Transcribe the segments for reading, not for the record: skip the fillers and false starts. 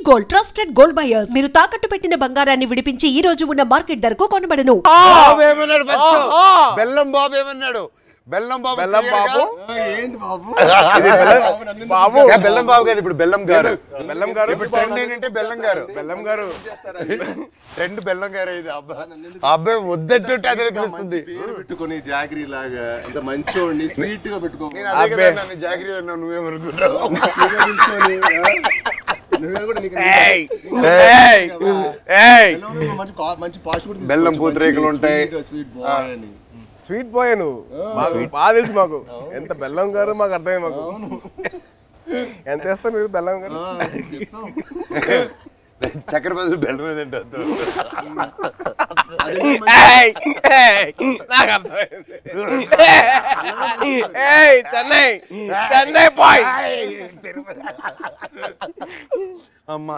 Gold trusted gold buyers. మీరు తాకట్టు పెట్టిన బంగారాన్ని విడిపించి ఈ రోజు ఉన్న మార్కెట్ ధరకు కొనబడను. బెల్లం బాబు ఏమన్నాడు? బెల్లం బాబు ఏంటి బాబు? బాబు బెల్లం బాబు కాదు, ఇప్పుడు బెల్లం గారు. బెల్లం గారు ఇప్పుడు ట్రెండ్ ఏంటంటే బెల్లం గారు. బెల్లం గారు ట్రెండ్ బెల్లం గారు. ఇది అబ్బాయి వద్దంటుంటే అదే తెలుస్తుంది. పెట్టుకుని జాగరీ లాగా అంత మంచోడిని స్వీట్ గా పెట్టుకో. నేను అదే కదా నన్ను జాగరీ అన్నావు, నువ్వేమనుకుంటావు? బెల్లం పూతరేకులు ఉంటాయి. స్వీట్ బాయ్ నువ్వు బాగా తెలుసు మాకు. ఎంత బెల్లం గారు మాకు అర్థమైంది మాకు. ఎంత వేస్తారు మీరు బెల్లం గారు? చక్కెర బదులు బెల్లం ఏదంటే చెన్నై చెన్నై బాయ్. అమ్మా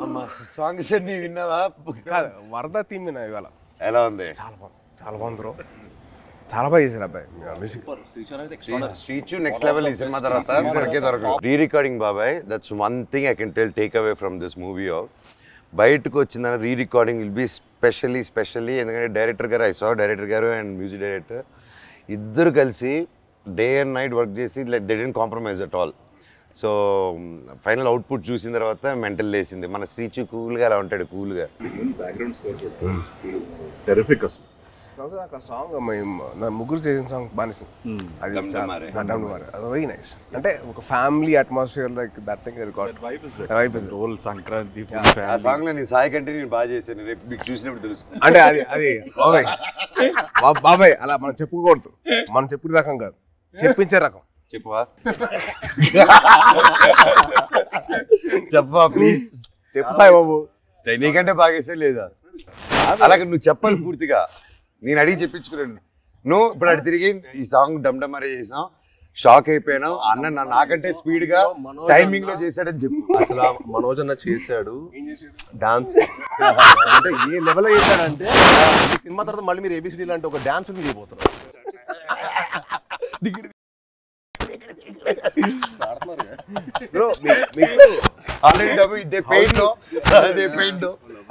అమ్మా సాంగ్స్ అన్ని విన్నావా? వరద థీమ్ విన్నా ఇవాళ. ఎలా ఉంది? చాలా బాగుంది, చాలా బాగుంది బ్రో. చాలా బాగా చేశారు అబ్బాయి. Srichu next level. ఈ సినిమా తర్వాత మనకే దొరకదు. రీ రికార్డింగ్ బాబాయ్, that's one thing I can take away from this movie. బయటకు వచ్చిందని re recording will be specially ఎందుకంటే డైరెక్టర్ గారు, ఐ సా డైరెక్టర్ గారు అండ్ మ్యూజిక్ డైరెక్టర్ ఇద్దరు కలిసి డే అండ్ నైట్ వర్క్ చేసి like they didn't compromise at all. So final output చూసిన తర్వాత మెంటల్ లేసింది. మన శ్రీచు కూల్గా అలా ఉంటాడు, కూల్గా. బ్యాక్గ్రౌండ్ స్కోర్ టెరిఫిక్ అసలు. నాకు ఆ సాంగ్ నా ముగ్గురు చేసిన సాంగ్ బాగా అది వెరీ నైస్. అంటే ఒక family atmosphere like that thing role Sankranti ఆ సాంగ్ లో నీ సాయి కంటే నేను బాగా చేశాను. రేపు మీకు చూసినప్పుడు తెలుస్తుంది. అంటే అది బాబాయ్ అలా మనం చెప్పుకోకూడదు. మనం చెప్పుకునే రకం కాదు, చెప్పించే రకం. చెప్పవా? చెప్పవా ప్లీజ్? చెప్పు సాయి బాబు. నీకంటే బాగా చేసే లేదా? అలాగే నువ్వు చెప్పాలి పూర్తిగా. నేను అడిగి చెప్పించుకున్నాను. నువ్వు ఇప్పుడు అడి తిరిగి ఈ సాంగ్ డమ్డమరే చేసాం, షాక్ అయిపోయినావు. అన్న నాకంటే స్పీడ్ గా టైమింగ్ లో చేశాడని చెప్పు. అసలు మనోజ్ అన్న చేశాడు డాన్స్. అంటే ఏ లెవెల్ చేశాడంటే సినిమా తర్వాత మళ్ళీ మీరు ఏబిసిడి లాంటి ఒక డాన్స్ చేయబోతున్నారు.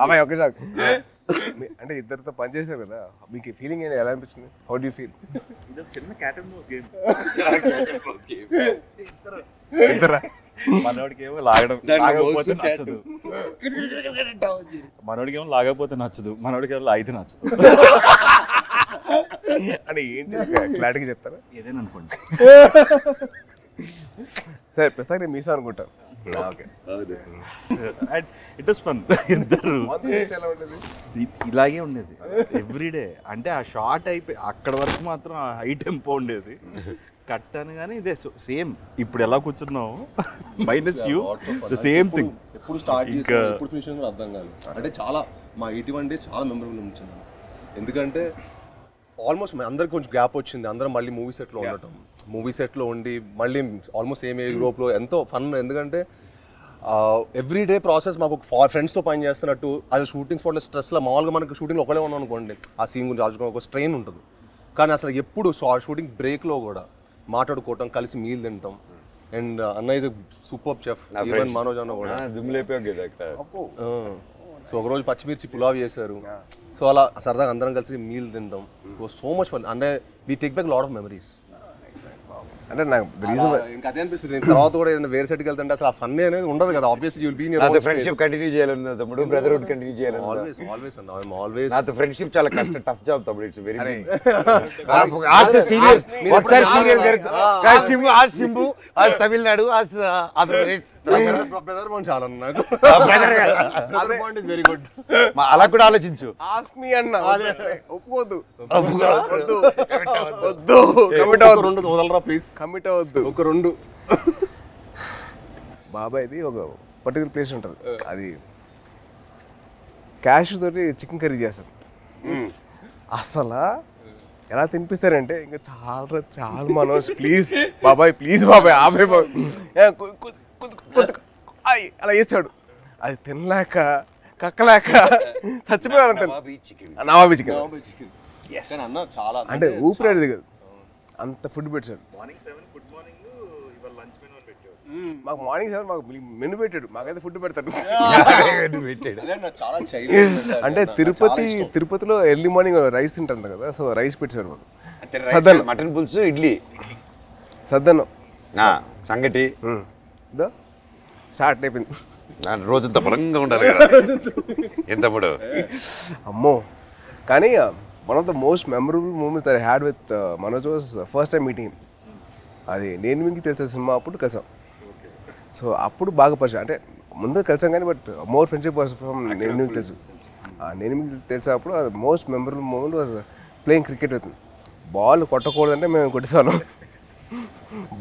అమ్మాయి ఒకే సార్ అంటే ఇద్దరితో పని చేశారు కదా, మీకు ఫీలింగ్ ఎలా అనిపించింది? How do you feel? చిన్న క్యాట్ అండ్ మౌస్ గేమ్. మనోడికేమో లాగకపోతే నచ్చదు, మనోడికేమో లాగకపోతే నచ్చదు, మనోడికేమో లాగితే నచ్చదు. అంటే ఏంటి క్లారిటీగా చెప్తారా? ఏదైనా అనుకోండి. సరే ప్రస్తుతానికి నేను మీసా అనుకుంటాను. It was fun. ఇద్దరు ఇలాగే ఉండేది ఎవ్రీడే. అంటే ఆ షార్ట్ అయిపోయి అక్కడ వరకు మాత్రం ఆ హై టెంపో ఉండేది. కట్ అని కానీ ఇదే సేమ్ ఇప్పుడు ఎలా కూర్చున్నావు minus you the same thing. ఎప్పుడు స్టార్ట్ చేసి ఎప్పుడు ఫినిష్ కూడా అర్థం కాదు. అంటే చాలా మా 81 days చాలా మెమరబుల్ ఉంచాను. ఎందుకంటే ఆల్మోస్ట్ అందరికి కొంచెం గ్యాప్ వచ్చింది. అందరం మళ్ళీ మూవీ సెట్లో ఉండటం, మూవీ సెట్లో ఉండి మళ్ళీ ఆల్మోస్ట్ సేమ్ యూరోప్లో ఎంతో ఫన్. ఎందుకంటే ఎవ్రీడే ప్రాసెస్ మాకు ఒక ఫ్రెండ్స్తో పని చేస్తున్నట్టు. అది షూటింగ్ స్పాట్లో స్ట్రెస్లో మామూలుగా మనకి షూటింగ్లో ఒకలే ఉన్నాం అనుకోండి, ఆ సీన్ గురించి ఆలోచించుకోవడం ఒక స్ట్రెయిన్ ఉంటుంది. కానీ అసలు ఎప్పుడు షూటింగ్ బ్రేక్లో కూడా మాట్లాడుకోవటం, కలిసి మీల్ తింటాం. అండ్ అన్న ఇది సూపర్ చెఫ్, ఈవెన్ మనోజ్ అన్న కూడా సో ఒకరోజు పచ్చిమిర్చి పులావ్ చేశారు. సో అలా సరదాగా అందరం కలిసి మీల్ తింటాం. So much fun. అంటే we take back lot of memories. అంటే నాకు ఇంకా అదే అనిపిస్తుంది. తర్వాత కూడా ఏదైనా వేరే సెట్కి వెళ్తుంటే అసలు ఆ ఫన్ అనేది ఉండదు కదా. Obviously you will be in your friendship continue చేయాలన్నా తమ్ముడు, బ్రదర్హుడ్ కంటిన్యూ చేయాలన్నా. ఆల్వేస్ నాతో ఫ్రెండ్షిప్ చాలా కష్టం, టఫ్ జాబ్ తమ్ముడు. It's very serious. ఒకసారి serious as Simbu, as Tamil Nadu, as Andhra Pradesh. Brother bond చాలా నాకు. Brother bond is very good. అలా కూడా ఆలోచించు. ఆస్క్ మీ అన్న. ఒప్పుకోవద్దు, వద్దు, వద్దు, కమిట్ అవ్వద్దు. రెండు వదలరా ప్లీజ్, కమిట్ అవ్వద్దు. ఒక రెండు. బాబాయ్ది ఒక పర్టికులర్ ప్లేస్ ఉంటుంది, అది క్యాష్ తోటి చికెన్ కర్రీ చేస్తారు. అసలు ఎలా తినిపిస్తారంటే ఇంకా చాలా మనోజ్ ప్లీజ్ బాబాయ్, ప్లీజ్ బాబాయ్ ఆపే అలా చేస్తాడు. అది తినలేక కక్కలేక చచ్చిపోయాడు. నవాబీ చికెన్ అంటే ఊపిరాడు దిగదు, అంత ఫుడ్ పెట్టాడు. మార్నింగ్ 7 గుడ్ మార్నింగ్, ఇవాళ లంచ్ మెనూ అని పెట్టాడు. మాకు మార్నింగ్ 7 మాకు మెను పెట్టాడు, మాకైతే ఫుడ్ పెడతాడు. అదే నాకు చాలా చైల్డ్ అంటే తిరుపతిలో ఎర్లీ మార్నింగ్ రైస్ తింటారు కదా, సో రైస్ పెట్టారు మాకు. మటన్ పులుసు, ఇడ్లీ, సద్దన్నం, సంగటి స్టార్ట్ అయిపోయింది. రోజంతా పరంగా ఉండాలి కదా ఎంతప్పుడు. అమ్మో. కానీ one of the most memorable moments that I had with Manoj was first time meeting. అది నేను మీకు తెలిసిన సినిమా అప్పుడు కలిసాం. సో అప్పుడు బాగా పరిచయం, అంటే ముందు కలిసాం కానీ but more friendship was from నేను మీకు తెలుసు. నేను మీకు తెలిసినప్పుడు అది most memorable moment was playing cricket with. Ball కొట్టకూడదంటే మేము కొట్టేసాను.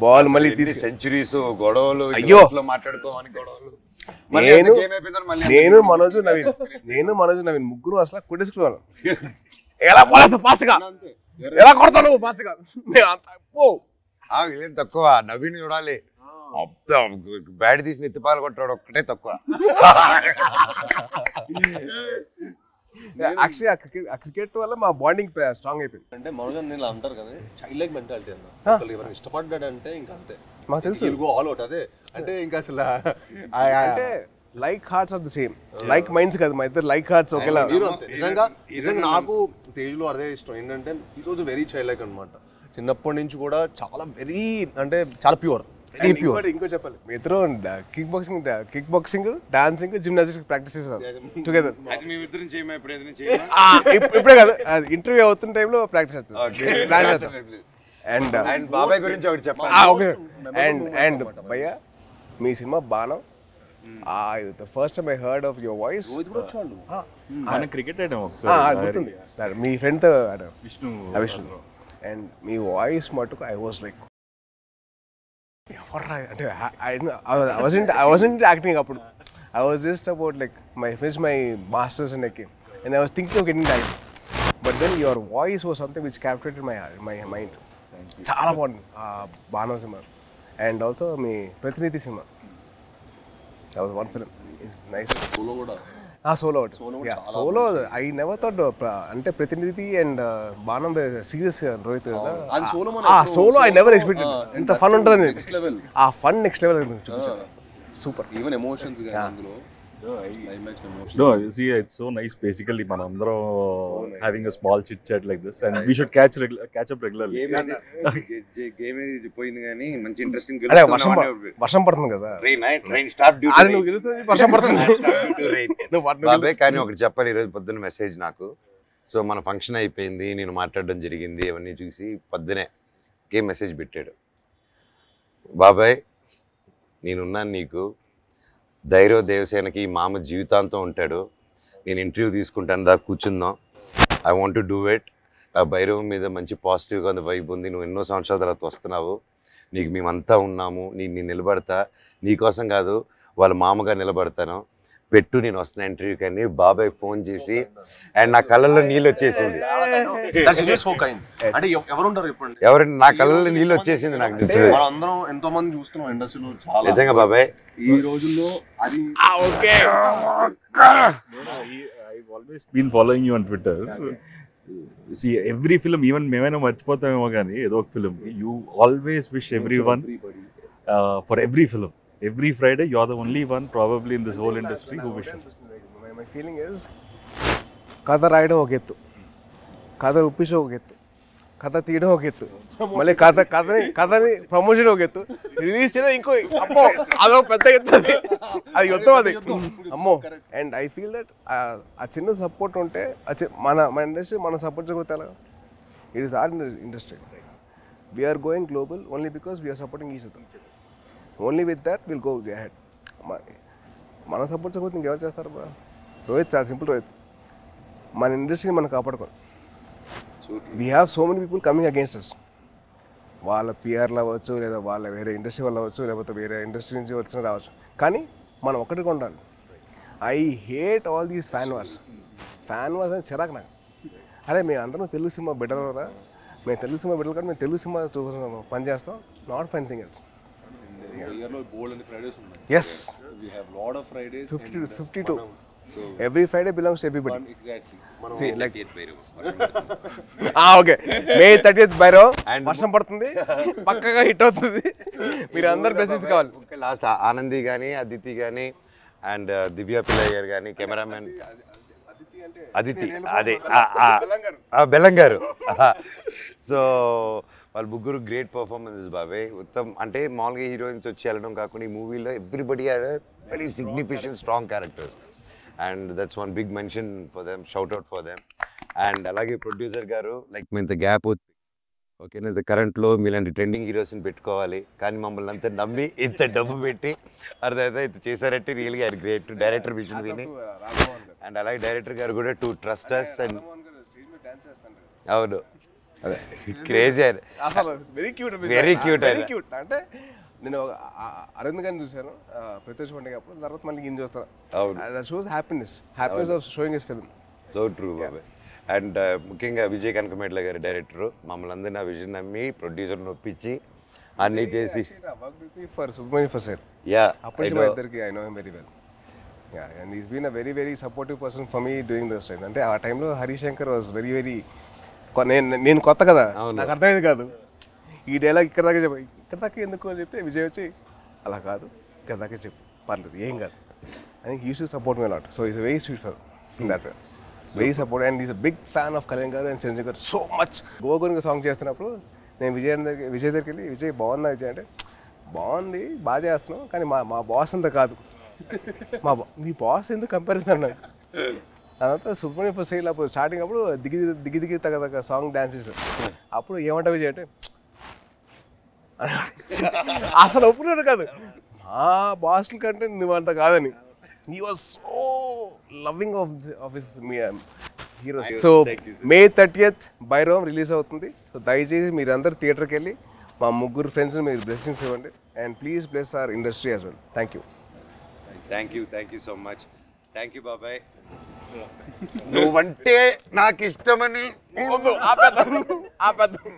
బాల్ మళ్ళీ తీసి సెంచరీస్, గొడవలు, అయ్యో మాట్లాడుకోమని గొడవలు. నేను మనోజ్ నవీన్ ముగ్గురు అసలు కొట్టేసుకున్నాను. ఎలా ఫాస్ట్గా ఎలా కొడతాను ఫాస్ట్గా. వీళ్ళేం తక్కువ, నవీన్ చూడాలి బ్యాట్ తీసి ఎత్తిపాలు కొట్టాడు ఒక్కటే తక్కువ. యాక్చువల్లీ ఆ క్రికెట్ వల్ల మా బాండింగ్ స్ట్రాంగ్ అయిపోయింది. అంటే మనోజ్ నేను అంటారు కదా చైల్డ్ లైక్ మెంటాలిటీ అన్న. ఎవరైనా ఇష్టపడ్డాడంటే ఇంకా అంతే, మాకు తెలుసు ఆల్ అవుట్. అదే అంటే ఇంకా అసలు అంటే like hearts are the same, like minds కాదు మా ఇద్దరు లైక్ హార్ట్స్ ఒకేలా. నిజంగా నాకు తేజ్లో అదే ఇష్టం ఏంటంటే ఈరోజు వెరీ చైల్డ్ లైక్ అనమాట. చిన్నప్పటి నుంచి కూడా చాలా వెరీ అంటే చాలా ప్యూర్, వెరీ ప్యూర్. ఇంకో చెప్పాలి, మీ ఇద్దరు kick boxing, dancing, gymnastics practice చేస్తారు టుగెదర్. ఇప్పుడే కాదు, ఇంటర్వ్యూ అవుతున్న టైంలో ప్రాక్టీస్ చేస్తారు. అండ్ బాబాయ్ గురించి ఒకటి చెప్పాలి. అండ్ భయ్యా మీ సినిమా బాణం, the first time I heard of your voice మన క్రికెట్ ఆడాం ఒకసారి, గుర్తుంది మీ ఫ్రెండ్ విష్ణు. అండ్ మీ వాయిస్ మటుకు ఐ వాజ్ లైక్ అంటే I wasn't acting అప్పుడు. I was just about like finished my masters in acting and I was thinking of getting that, but then your voice was something which captivated my mind. చాలా బాగుంది బాణం cinema. And also మీ ప్రతినిధి సినిమా, that was one film. It's nice. Solo కూడా Solo Solo I never thought అంటే Prathinidhi and Baanam serious Rohit కదా. Solo I never expected ఇంత fun ఉంటుందని. ఆ ఫన్ నెక్స్ట్ లెవెల్ చూపించారు. సూపర్. ఈవెన్ ఎమోషన్స్ గాని అందులో No, see, it's so nice. Basically, manandro having a small chit chat like this, and we should catch up regularly. Game పోయింది కానీ మంచి interesting. అదే వర్షం పడుతుంది కదా, ట్రైన్ స్టాప్ డ్యూటీ. అది నువ్వు గెలుస్తుంది, వర్షం పడుతుంది. బాబాయ్ కానీ ఒకటి చెప్పాలి, ఈరోజు పొద్దున్న మెసేజ్ నాకు. సో మన ఫంక్షన్ అయిపోయింది, నేను మాట్లాడడం జరిగింది, అవన్నీ చూసి పొద్దునే గేమ్ మెసేజ్ పెట్టాడు. బాబాయ్ నేనున్నాను నీకు, ధైర్య దేవసేనకి మామ జీవితాంతం ఉంటాడు, నేను ఇంటర్వ్యూ తీసుకుంటాను, దా కూర్చుందాం, I want to do it. ఆ భైరవం మీద మంచి పాజిటివ్గా ఉంది, వైబ్ ఉంది, నువ్వు ఎన్నో సంవత్సరాల తర్వాత వస్తున్నావు, నీకు మేమంతా ఉన్నాము, నేను నిలబడతా, నీకోసం కాదు వాళ్ళ మామగా నిలబడతాను, పెట్టు నేను వస్తున్నా ఇంటర్వ్యూకి అని బాబాయ్ ఫోన్ చేసి, అండ్ నా కళ్ళల్లో నీళ్ళు వచ్చేసింది. అంటే ఎవరుంటారు చెప్పండి, ఎవరంటే నా కళ్ళల్లో నీళ్ళు వచ్చేసింది నాకు. అందరం ఎంతో మంది చూస్తున్నాం ఇండస్ట్రీలో చాలా. నిజంగా బాబాయ్ ఈ రోజుల్లో అది I've always been following you on Twitter. See, every film, even మేమైనా మర్చిపోతామేమో కానీ ఏదో ఒక film, you always wish everyone for every film. Every Friday, you're the only one probably in this whole industry who wishes. My feeling is, కథ రాయడం ఒక ఎత్తు, కథ ఉప్పించడం ఒక ఎత్తు, కథ తీయడం ఒక ఎత్తు, మళ్ళీ కథని ప్రమోషన్ ఒక ఎత్తు, రిలీజ్ చేయడం ఇంకో అమ్మో అదో పెద్ద ఎత్తు, అది యుద్ధం అది అమ్మో. అండ్ ఐ ఫీల్ దట్ ఆ చిన్న సపోర్ట్ ఉంటే మన ఇండస్ట్రీ మనం సపోర్ట్ చేయకపోతే ఎలా? It is our industry. We're going global only because we're supporting each other. Only with that will go ahead. మనం సపోర్ట్ చేయకపోతే ఇంకెవరు చేస్తారు బ్రా? రోహిత్ చాలా సింపుల్. రోహిత్ మన ఇండస్ట్రీని మనం కాపాడుకోవాలి. We have so many people coming against us. వాళ్ళ పిఆర్లు అవ్వచ్చు, లేదా వాళ్ళ వేరే ఇండస్ట్రీ వాళ్ళు అవ్వచ్చు, లేకపోతే వేరే ఇండస్ట్రీ నుంచి వచ్చిన రావచ్చు, కానీ మనం ఒకటిగా ఉండాలి. I hate all these fan wars అని చిరాకు నాకు. అరే మేము అందరం తెలుగు సినిమా బెటర్రా, మేము తెలుగు సినిమా బెటర్ కానీ మేము తెలుగు సినిమా పని చేస్తాం, not fine thing else. year lo bold and Fridays unnai. Yes, we have lot of Fridays. 52 every Friday belongs to everybody. Exactly See, like okay May 30th Bhairav వర్షం పడుతుంది పక్కగా hit అవుతుంది. మీరు అందరు బ్లెస్సింగ్స్ కావాలి. లాస్ట్ ఆనంది కానీ అదితి కానీ అండ్ దివ్య పిల్లయ్య కానీ కెమెరామెన్ అదితి అదే బెల్లం గారు. సో వాళ్ళు ముగ్గురు గ్రేట్ పర్ఫార్మెన్సెస్ బాబాయ్. ఉత్తమ్ అంటే మామూలుగా హీరోయిన్స్ వచ్చి వెళ్ళడం కాకుండా ఈ మూవీలో everybody had very significant strong characters and that's one big mention for them, shout out for them. And అలాగే ప్రొడ్యూసర్ గారు లైక్ మీ ఇంత గ్యాప్ అవుతుంది ఓకేనా, కరెంట్లో మీలాంటి ట్రెండింగ్ హీరోస్ని పెట్టుకోవాలి కానీ మమ్మల్ని అంతా నమ్మి ఇంత డబ్బు పెట్టి అర్థమైతే ఇంత చేశారంటే రియల్గా ఆయన గ్రేట్. డైరెక్టర్ విజన్ విని అండ్ అలాగే డైరెక్టర్ గారు కూడా టు ట్రస్ట్ అస్ అండ్ అవును అదే క్రేజీ అసలు వెరీ క్యూట్ వెరీ క్యూట్. అంటే నేను అరవింద్ గారిని చూశాను ప్రత్యక్ష పండుగ అప్పుడు, తర్వాత మళ్ళీ ఈయన చూస్తాను. That shows happiness of showing his film. So true బాబాయ్. అండ్ ముఖ్యంగా విజయ్ కనకమేట్ల గారి డైరెక్టరు మమ్మల్ని అందరినీ ఆ విజన్ నమ్మి ప్రొడ్యూసర్ని ఒప్పించి అన్నీ చేసి ఫర్ సుబ్రహ్మణ్య ఫర్ యా అప్పటి మా ఇద్దరికి I know him very well. And is been a very very supportive person for me during those time. అంటే ఆ టైంలో హరిశంకర్ వాజ్ వెరీ వెరీ నేను కొత్త కదా, నాకు అర్థమైంది కాదు ఈ డైలాగ్ ఇక్కడ దాకా చెప్పు, ఇక్కడ దాకా ఎందుకు అని చెప్తే విజయ్ వచ్చి అలా కాదు ఇక్కడ దాకా చెప్పు పర్లేదు ఏం కాదు అని use to support me lot. So is very sweet for that way, very support. And is a big fan of Kalyan గారు అండ్ చిరంజీవి గారు సో మచ్. గోగునికి సాంగ్ చేస్తున్నప్పుడు నేను విజయ్ దగ్గరికి వెళ్ళి విజయ్ బాగుందా విజయ్ అంటే బాగుంది బాగా చేస్తున్నావు కానీ మా బాస్ అంతా కాదు, మీ బాస్ ఎందుకు కంపారిజన్ అన్నాడు. అదంతా సుబ్రహ్మణ్యం ఫర్ సేల్ అప్పుడు స్టార్టింగ్ అప్పుడు దిగి తగ్గ సాంగ్ డాన్సెస్ అప్పుడు ఏమంటా విజయ్ అంటే అసలు ఒప్పుకున్నాడు కాదు మా బాస్ల కంటే నువ్వు అంత కాదని. He was so loving of his heroes. So May 30th Bhairavam release అవుతుంది. సో దయచేసి మీరందరూ థియేటర్కి వెళ్ళి మా ముగ్గురు ఫ్రెండ్స్ని మీరు బ్లెస్సింగ్స్ ఇవ్వండి and please bless our industry as well. Thank you so much. Thank you బాబాయ్. నువ్వంటే నాకు ఇష్టమని ఆపేద్దాం